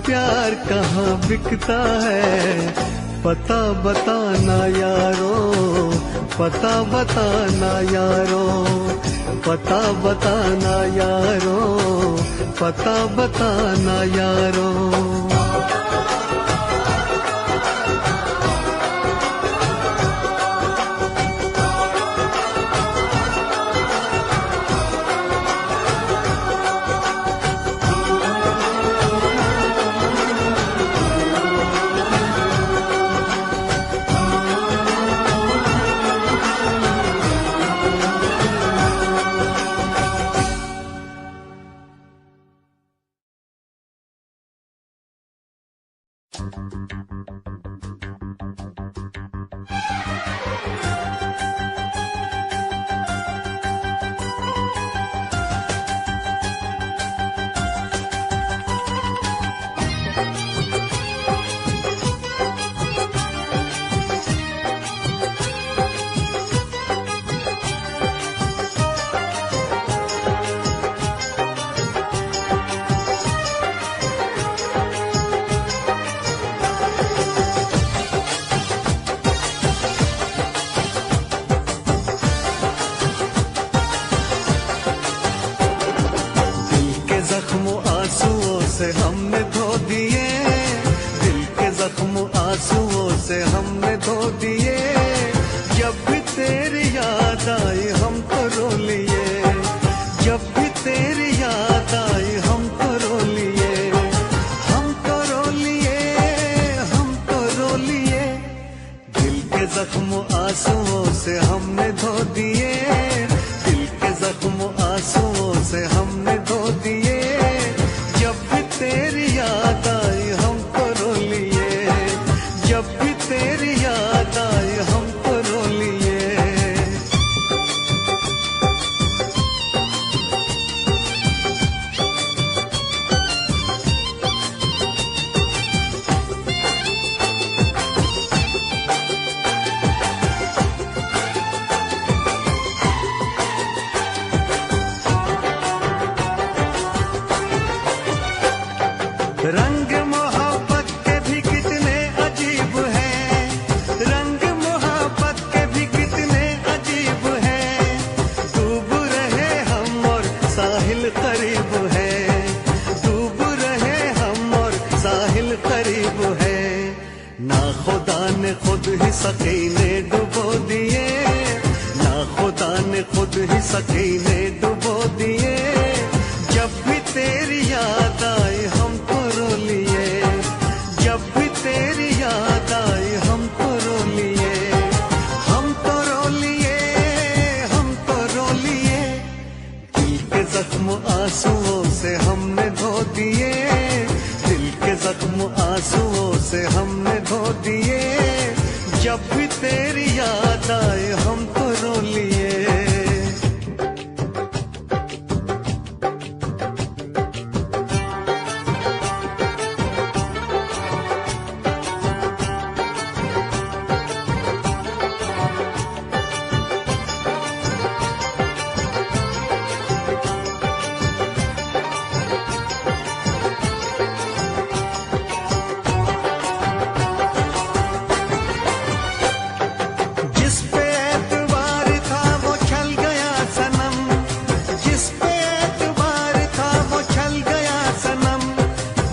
प्यार कहाँ बिकता है पता बताना यारो, पता बताना यारो, पता बताना यारो, पता बताना यारो। से हमने धो दिए, दिल के जख्म आंसुओं से हमने धो दिए। जब भी तेरी याद आई हम तो रो लिए, जब भी तेरी याद आई हम तो रो लिए, हम तो रो लिए, हम तो रो लिए। दिल के जख्म आंसुओं से हमने धो दिए, दिल के जख्म आंसुओं से हमने धो दिए। जब भी तेरी याद आई हम तो रो लिए, जब भी तेरी याद आई हम तो रो लिए। रंग मोहब्बत के भी कितने अजीब हैं, रंग मोहब्बत के भी कितने अजीब हैं। डूब रहे हम और साहिल करीब है, डूब रहे हम और साहिल करीब है। ना खुदा ने खुद ही सकीने डुबो दिए, ना खुदा ने खुद ही सकीने डुबो दिए। जब भी तेरी याद आई हम तो रो लिए, जब भी तेरी याद आई हम तो रो लिए, हम तो रो लिए, हम तो रो लिए। दिल के जख्म आंसुओं से हमने धो दिए, दिल के जख्म आंसुओं से हमने धो दिए। जब भी तेरी याद आई हम तो रो लिए। जिस पे एतबार था वो छल गया सनम, जिस पे एतबार था वो छल गया सनम।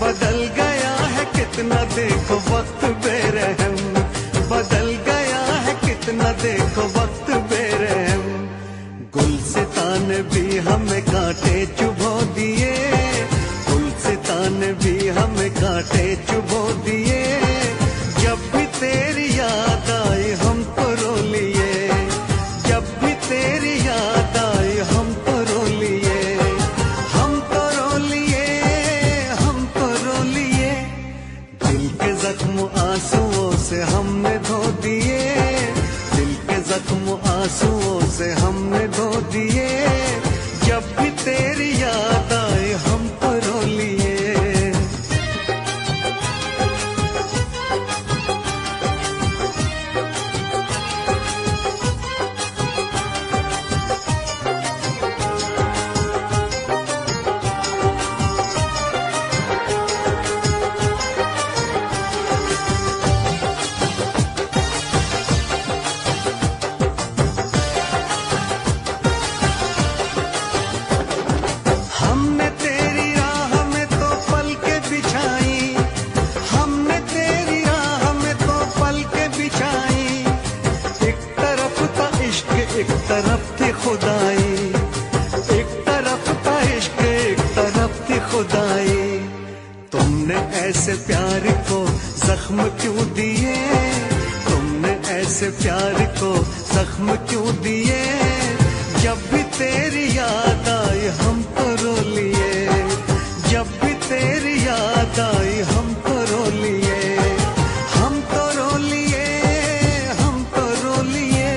बदल गया है कितना देखो वक्त बेरहम, बदल गया है कितना देखो वक्त बेरहम। गुलसितान ने भी हमें कांटे चुभो दिए, गुलसिता ने भी हमें कांटे चुभो दिए। जब भी तेरी याद आई हम तो रो लिए, जब भी तेरी याद आई हम तो रो लिए, हम तो रो लिए, हम तो रो लिए। दिल के जख्म आंसुओं से हमने धो दिए, दिल के जख्म आंसुओं से हमने धो दिए। जब भी तेरी याद आए हम तो रो लिए। हमने तेरी राह में तो पलकें बिछाई, हमने तेरी राह में तो पलकें बिछाई। एक तरफ था इश्क एक तरफ थी खुदाई, एक तरफ था इश्क एक तरफ थी खुदाई। तुमने ऐसे प्यार को जख्म क्यों दिए, तुमने ऐसे प्यार को जख्म क्यों दिए। जब भी तेरी याद आई हम तो रो लिए, जब भी तेरी याद आई हम तो रो लिए, हम तो रो लिए, हम तो रो लिए।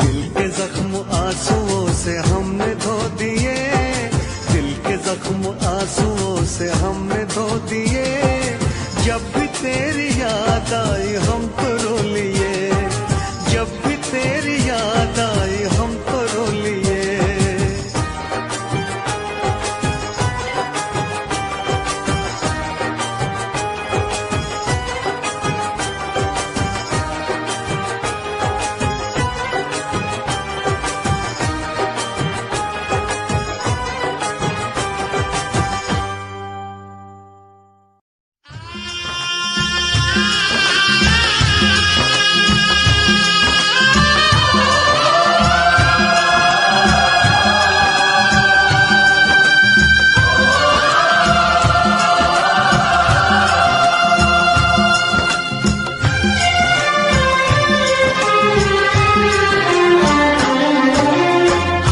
दिल के जख्म आंसुओं से हमने धो दिए, दिल के जख्म आंसुओं से हमने धो दिए। जब भी तेरी याद आई हम तो रो लिए, जब भी तेरी याद आई हम तो रो लिए।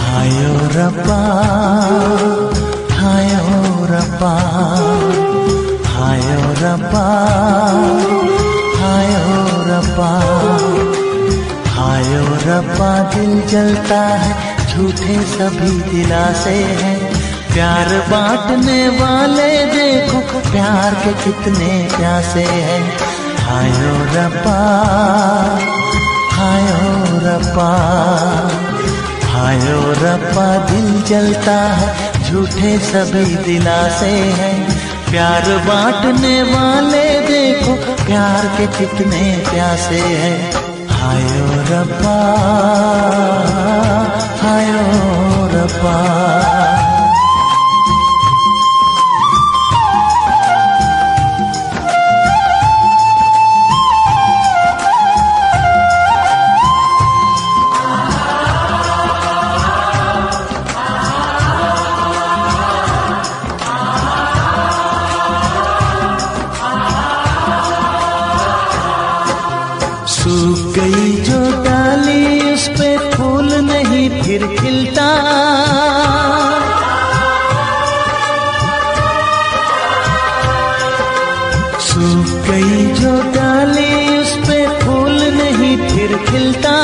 हायो रब्बा, हायो रब्बा, हायो रब्बा, हायो रब्बा, हायो रब्बा। दिल जलता है झूठे सभी दिलासे हैं, प्यार बांटने वाले देखो प्यार के कितने प्यासे हैं। हायो रब्बा, हायो रब्बा, हायो रब्बा। दिल जलता है झूठे सभी दिलासे हैं, प्यार बांटने वाले देखो प्यार के कितने प्यासे हैं। हायो रब्बा, हायो रब्बा। सूख गई जो डाली उस पे फूल नहीं फिर खिलता, सूख गई जो डाली उस पे फूल नहीं फिर खिलता।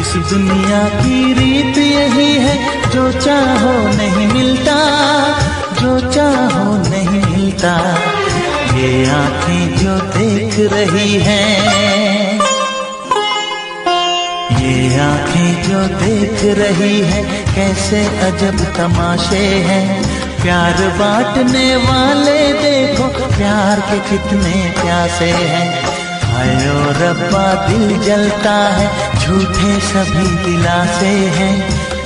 इस दुनिया की रीत यही है, जो चाहो नहीं मिलता, जो चाहो नहीं मिलता। ये आंखें जो देख रही हैं, ये आंखें जो देख रही है, कैसे अजब तमाशे हैं। प्यार बांटने वाले देखो प्यार के कितने प्यासे हैं। हायो रब्बा दिल जलता है, झूठे सभी दिलासे हैं।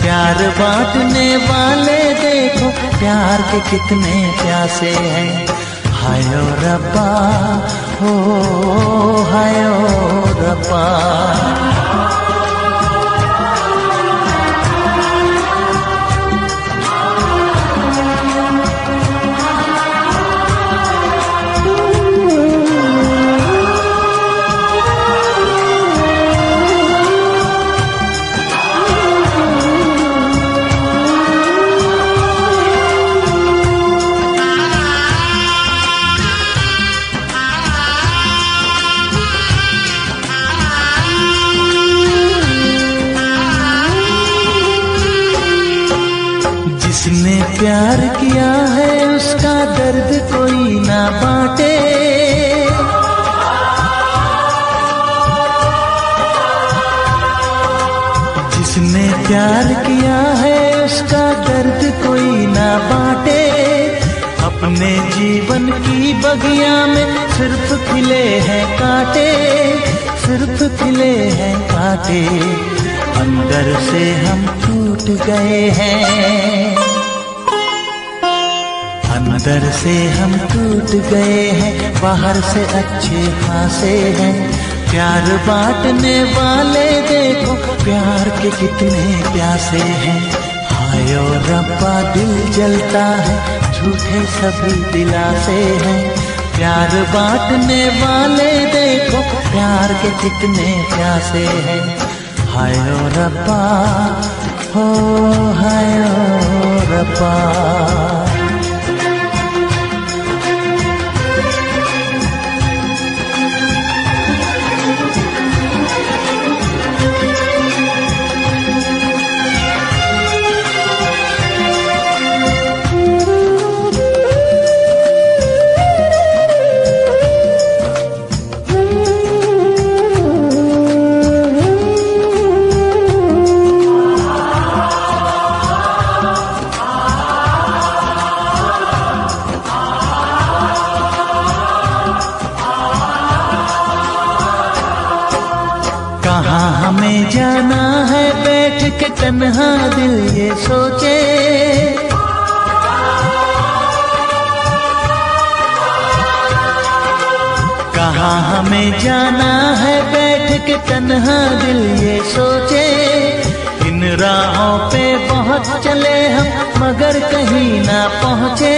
प्यार बांटने वाले देखो प्यार के कितने प्यासे हैं। हायो रब्बा, हो हायो रब्बा। उसका दर्द कोई ना बांटे। जिसने प्यार किया है उसका दर्द कोई ना बांटे। अपने जीवन की बगिया में सिर्फ खिले हैं कांटे, सिर्फ खिले हैं कांटे। अंदर से हम टूट गए हैं, अंदर से हम टूट गए हैं, बाहर से अच्छे खासे हैं। प्यार बांटने वाले देखो प्यार के कितने प्यासे हैं। हाय ओ रब्बा दिल जलता है, झूठे सभी दिलासे हैं। प्यार बांटने वाले देखो प्यार के कितने प्यासे हैं। हाय ओ रब्बा, हो हाय ओ रब्बा। हमें जाना है बैठ के तन्हा दिल ये सोचे। कहाँ हमें जाना है बैठ के तन्हा दिल ये सोचे। इन राहों पे बहुत चले हम मगर कहीं ना पहुँचे,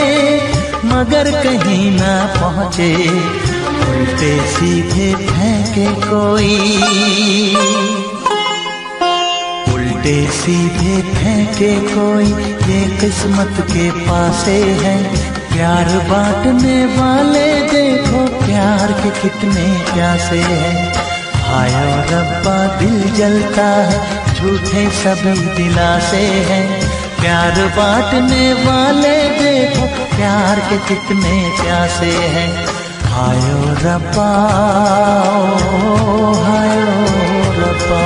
मगर कहीं ना पहुँचे। उल्टे सीधे फेंके कोई, उल्टे सीधे फेंके कोई, ये किस्मत के पासे है। प्यार बांटने वाले देखो प्यार के कितने प्यासे हैं। हाय ओ रब्बा दिल जलता है, झूठे सभी दिलासे हैं। प्यार बांटने वाले देखो प्यार के कितने प्यासे हैं। हाय ओ रब्बा, ओ हाय ओ रब्बा।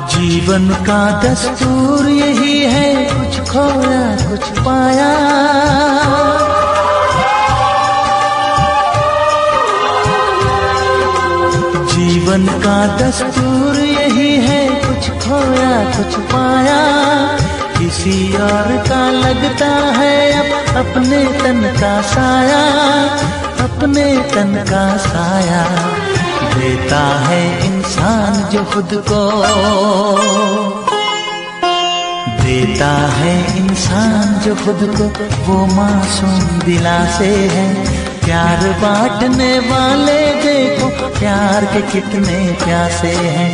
जीवन का दस्तूर यही है, कुछ खोया कुछ पाया। जीवन का दस्तूर यही है, कुछ खोया कुछ पाया। किसी और का लगता है अब अपने तन का साया, अपने तन का साया। देता है इंसान जो खुद को, देता है इंसान जो खुद को, वो मासूम दिलासे है। प्यार बांटने वाले देखो प्यार के कितने प्यासे हैं।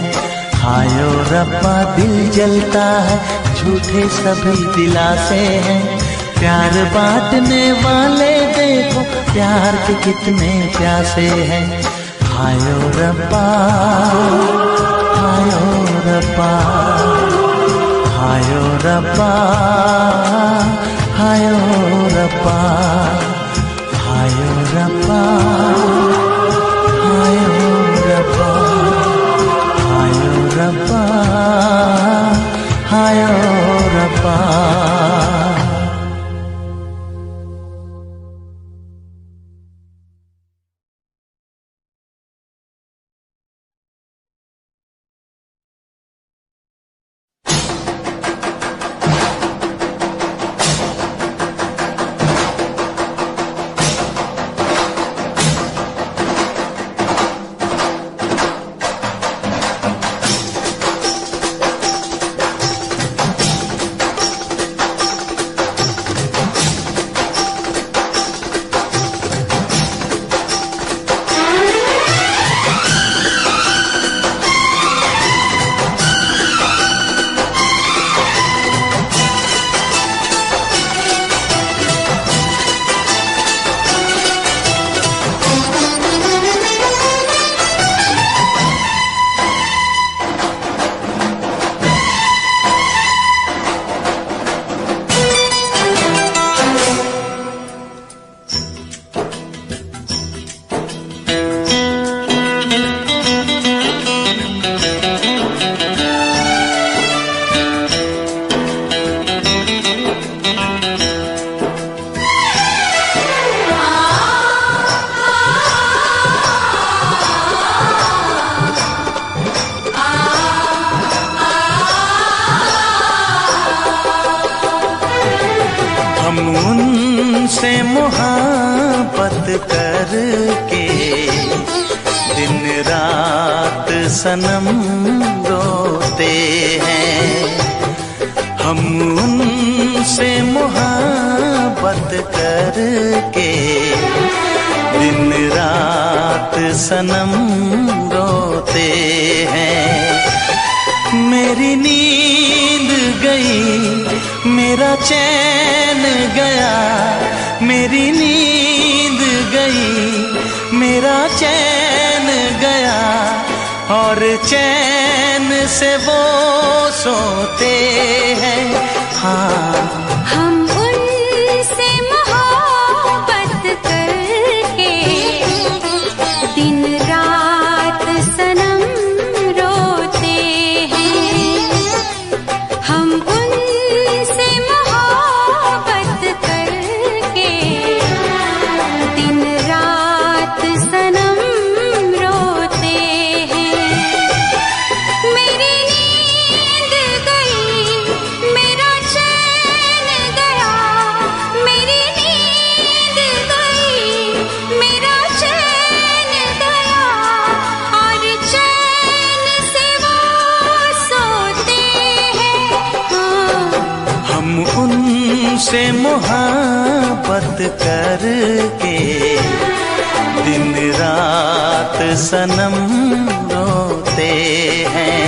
हाय ओ रब्बा दिल जलता है, झूठे सभी दिलासे हैं। प्यार बांटने वाले देखो प्यार के कितने प्यासे हैं। हाय ओ रब्बा, हाय ओ रब्बा, हाय ओ रब्बा, हाय ओ रब्बा, हाय ओ रब्बा, हाय ओ रब्बा, हाय ओ रब्बा, हाय ओ रब्बा। तुमसे मोहब्बत करके दिन रात सनम रोते हैं। हम उनसे मोहब्बत करके दिन रात सनम रोते हैं। मेरी नींद गई मेरा चैन गया, मेरी नींद गई मेरा चैन गया, और चैन से वो सोते हैं। हाँ,
हम उनसे मोहब्बत करके दिन रात सनम रोते हैं। हम उनसे मोहब्बत करके दिन रात सनम रोते हैं। मेरी नींद गई मेरा चैन गया, मेरी नींद गई मेरा चैन गया, और चैन से वो सोते हैं। हाँ,
हम उनसे मोहब्बत करके दिन रात सनम रोते हैं।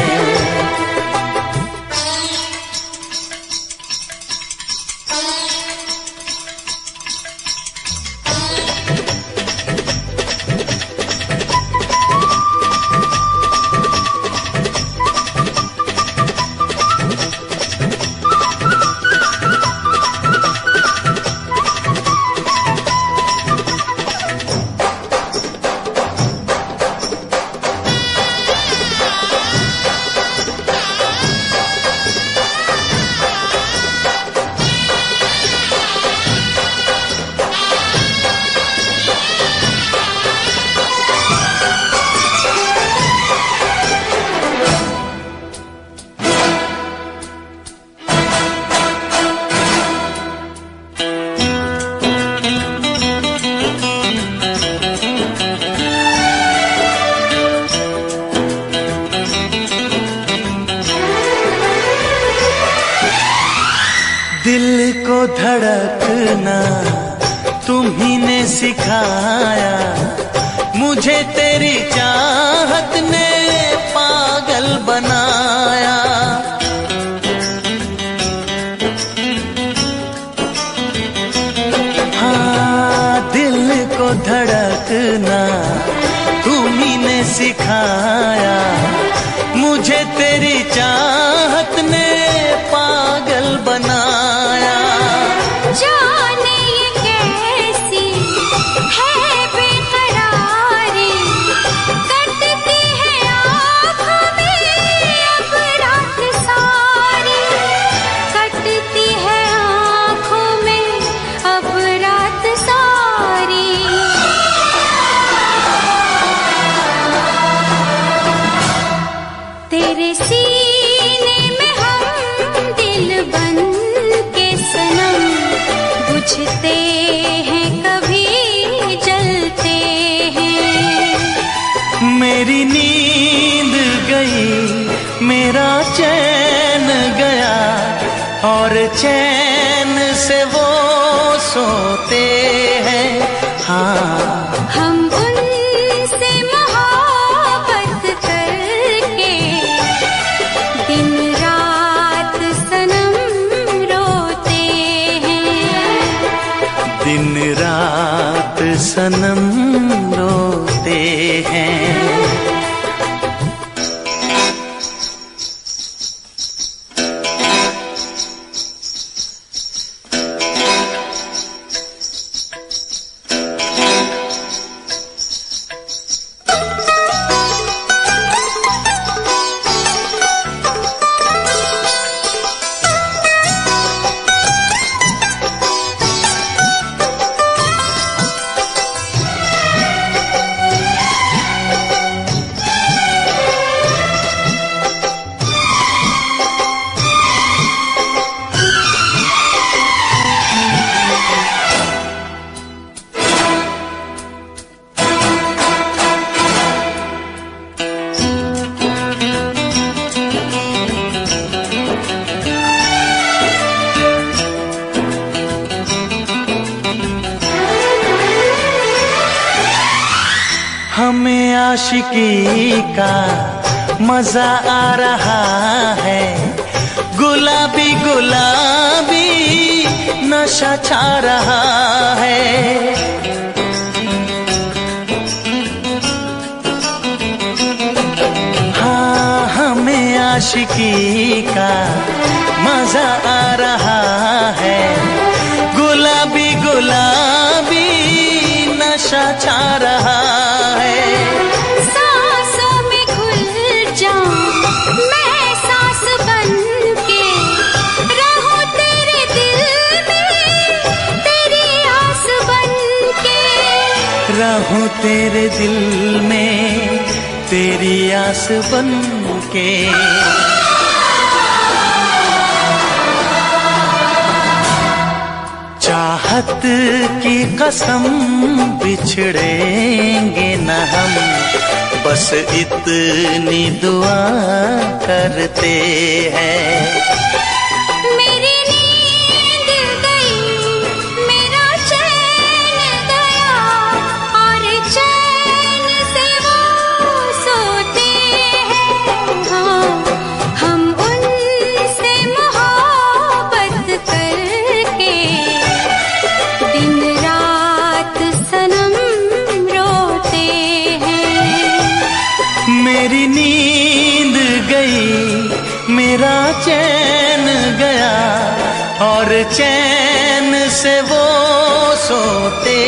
दिल को धड़कना तुम्ही ने सिखाया, मुझे तेरी चाहत ने पागल बनाया। हाँ, दिल को धड़कना तुम्ही ने सिखाया, मुझे तेरी चाहत ने पागल बनाया।
जाने ये कैसी है बेकरारी, कटती है आँखों में अब रात सारी, कटती है आँखों में अब रात सारी। तेरे सीने में हम दिल बन के सनम, बुझते हैं कभी जलते हैं।
मेरी नींद गई मेरा चैन गया, और चैन से वो सोते हैं। हाँ,
हम उनसे मोहब्बत करके दिन रात सनम रोते हैं।
दिन रात सनम रोते हैं। हमें आशिकी का मजा आ रहा है, गुलाबी गुलाबी नशा छा रहा है। हाँ, हमें आशिकी का मजा आ रहा है, गुलाबी गुलाबी नशा छा रहा है।
सांसों में घुल जाऊं मैं सांस बन के, रहूं तेरे दिल में तेरी आस बन के,
रहूं तेरे दिल में तेरी आस बन के। चाहत की कसम बिछड़ेंगे न हम, बस इतनी दुआ करते हैं।
मेरी नींद गई मेरा चैन गया, और चैन से वो सोते हैं। हाँ, हम उनसे मोहब्बत करके दिन रात सनम रोते हैं।
मेरी नींद गई मेरा चैन गया, और चैन से वो सोते